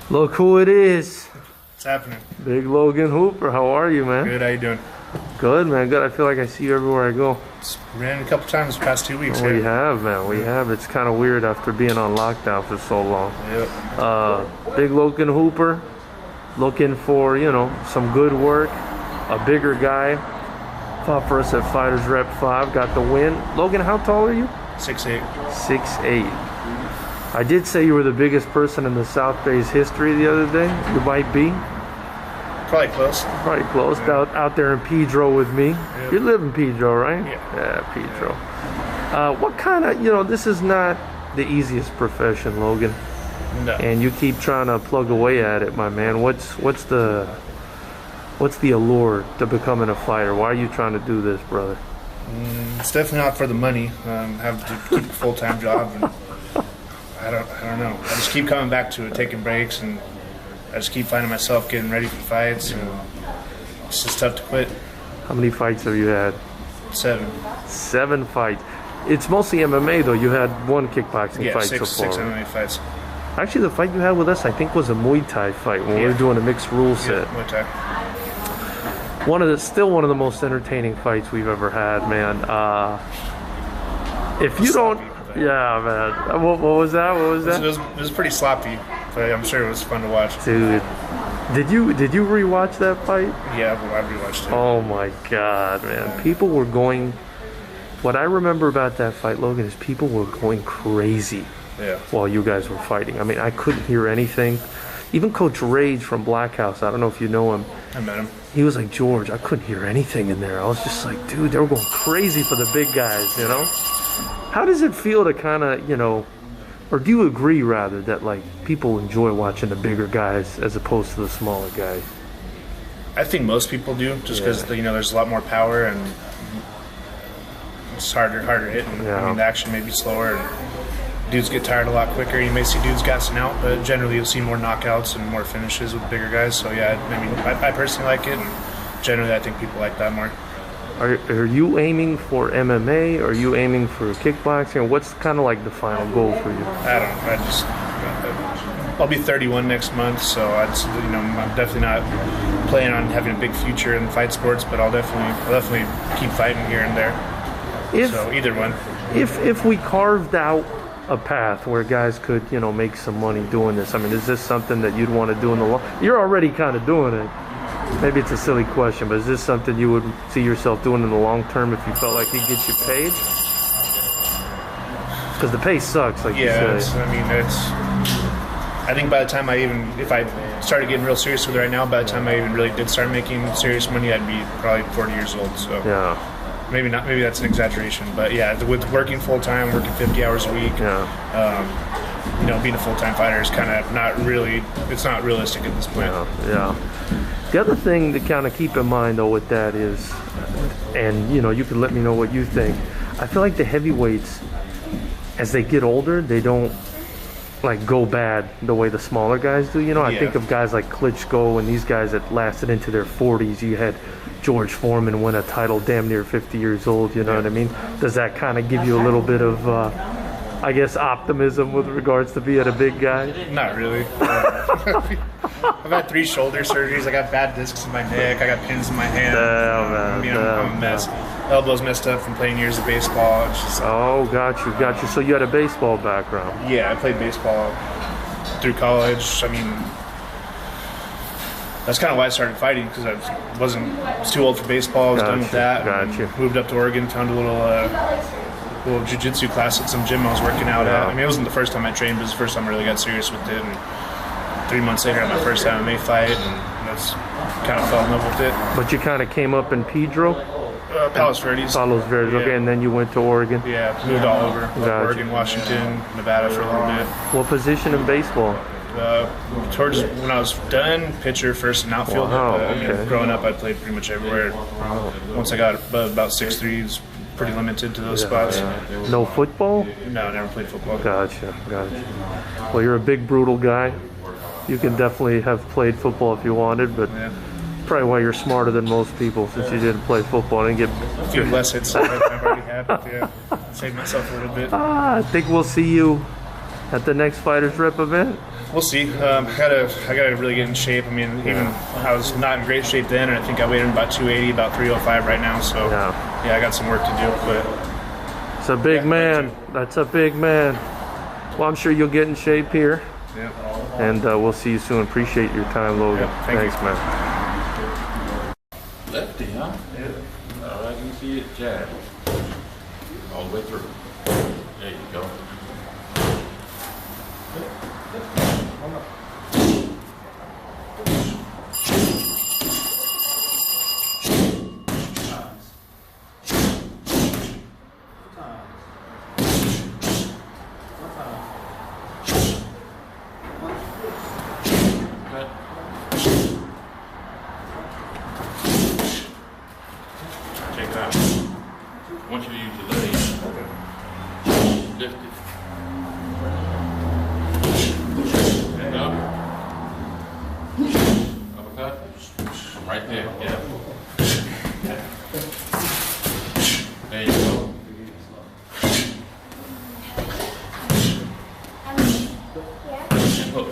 Look who it is. What's happening? Big Logan Hooper. How are you, man? Good, how you doing? Good, man. Good. I feel like I see you everywhere I go. Ran a couple times the past 2 weeks. We have, man. We have. It's kind of weird after being on lockdown for so long. Yep. Big Logan Hooper. Looking for, you know, some good work. A bigger guy. Fought for us at FightersRep 5. Got the win. Logan, how tall are you? 6'8". 6'8". I did say you were the biggest person in the South Bay's history the other day. You might be. Probably close. Probably close. Yeah. Out there in Pedro with me. Yep. You live in Pedro, right? Yeah. Yeah, Pedro. What kind of, you know, this is not the easiest profession, Logan. No. And you keep trying to plug away at it, my man. What's the allure to becoming a fighter? Why are you trying to do this, brother? It's definitely not for the money. Have to keep a full-time job, and I don't know. I just keep coming back to it, taking breaks, and I just keep finding myself getting ready for fights, and it's just tough to quit. How many fights have you had? 7. 7 fights. It's mostly MMA, though. You had 1 kickboxing fight so far. 6 MMA fights. Actually, the fight you had with us, I think, was a Muay Thai fight when we were doing a mixed rule set. Muay Thai. Still one of the most entertaining fights we've ever had, man. If you don't, yeah, man. What was that? What was that? It was pretty sloppy, but I'm sure it was fun to watch. Dude, did you rewatch that fight? Yeah, I rewatched it. Oh my God, man! People were going. What I remember about that fight, Logan, is people were going crazy. Yeah. While you guys were fighting. I mean, I couldn't hear anything. Even Coach Rage from Black House, I don't know if you know him. I met him. He was like, George, I couldn't hear anything in there. I was just like, dude, they were going crazy for the big guys, you know? How does it feel to kind of, you know, or do you agree rather that like people enjoy watching the bigger guys as opposed to the smaller guys? I think most people do, just because you know there's a lot more power and it's harder hitting. Yeah. I mean, the action may be slower and dudes get tired a lot quicker. You may see dudes gassing out, but generally you'll see more knockouts and more finishes with bigger guys. So yeah, I mean, I personally like it, and generally I think people like that more. Are you aiming for MMA? Are you aiming for kickboxing? What's kind of like the final goal for you? I don't know. I'll be 31 next month, so I'm definitely not planning on having a big future in fight sports, but I'll definitely keep fighting here and there. So either one. If we carved out a path where guys could, you know, make some money doing this, I mean, is this something that you'd want to do in the long? You're already kind of doing it. Maybe it's a silly question, but is this something you would see yourself doing in the long term if you felt like he'd get you paid? Because the pay sucks, like you said. I think by the time if I started getting real serious with it right now, by the time I even really did start making serious money, I'd be probably 40 years old. So yeah. Maybe not. Maybe that's an exaggeration, but yeah, with working full time, working 50 hours a week, you know, being a full time fighter is kind of not really. It's not realistic at this point. Yeah. The other thing to kind of keep in mind though with that is, and you know, you can let me know what you think. I feel like the heavyweights, as they get older, they don't like go bad the way the smaller guys do. You know, I think of guys like Klitschko and these guys that lasted into their 40s. You had George Foreman win a title damn near 50 years old, you know what I mean? Does that kind of give you a little bit of, I guess, optimism with regards to being a big guy? Not really. I've had 3 shoulder surgeries. I got bad discs in my neck. I got pins in my hand. I'm a mess. Elbows messed up from playing years of baseball. It's just, got you. So you had a baseball background? Yeah, I played baseball through college. I mean, that's kind of why I started fighting, because I was too old for baseball. I was done with that. Moved up to Oregon, found a little jiu-jitsu class at some gym I was working out at. I mean, it wasn't the first time I trained, but it was the first time I really got serious with it. And 3 months later, I had my first MMA fight, and that's kind of fell in love with it. But you kind of came up in Pedro? Palos Verdes. Okay, and then you went to Oregon? Yeah, moved all over. Oregon, Washington, Nevada for a little bit. What position in baseball? Towards when I was done, pitcher, first, and outfielder. I mean, growing up, I played pretty much everywhere. Once I got about 6'3", it was pretty limited to those spots. No football? No, never played football. Gotcha. Well, you're a big, brutal guy. You can definitely have played football if you wanted, but probably why you're smarter than most people, since you didn't play football and get a few less hits than I've already had. But saved myself a little bit. I think we'll see you at the next FightersRep event. we'll see. I gotta really get in shape. I mean, even I was not in great shape then, and I think I weighed in about 280, about 305 right now. So yeah, I got some work to do. But it's a big man. That's a big man. Well, I'm sure you'll get in shape here. Yeah. And we'll see you soon. Appreciate your time, Logan. Yep, Thanks, you. man. Lefty, huh? Yeah. All right, you see it jab. All the way through. There you go. Check it out. I want you to use your leg. Lift it. And up. Uppercut. Right there. Yeah. There you go. And hook.